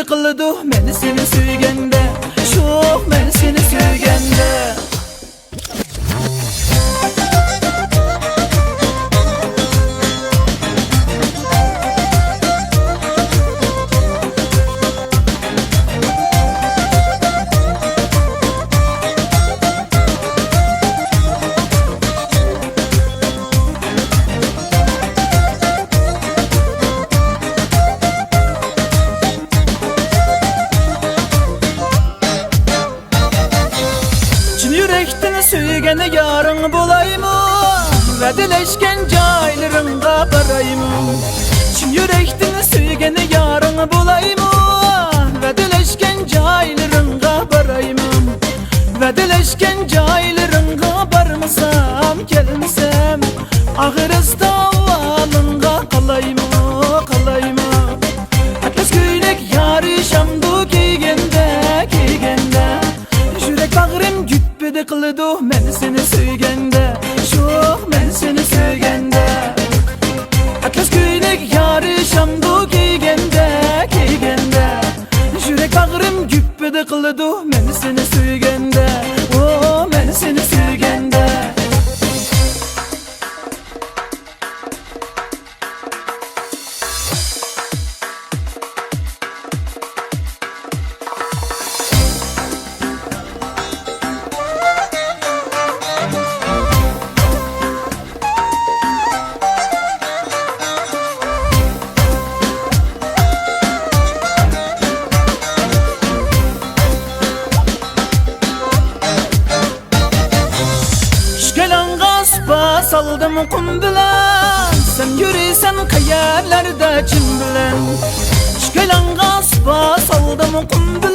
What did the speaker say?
güppidi qildi meni seni söygende. Sho'x meni seni söygende. Yürekten söygene yarın bulayım, vədələşkən caylarınğa barayım. Çin yürekten söygene yarın bulayım, vədələşkən caylarınğa barayım. Vədələşkən caylarınğa barmasam, gəlmsəm, ağırızda alınğa qalayım, qalayım. Atlas köylek yarışamdı giygende, giygende. Yürek bağrım güppidi qildi meni seni söygende. Sho'x meni seni söygende. Atlas köylek yarışamdı giygende, giygende. Yürek bağrım güppidi qildi meni seni söygende. Oh meni seni söygende. Saldım kum bilen, sen yürüysen kayarlarda cim bilen. Şkelan gaspa saldım kum bilen.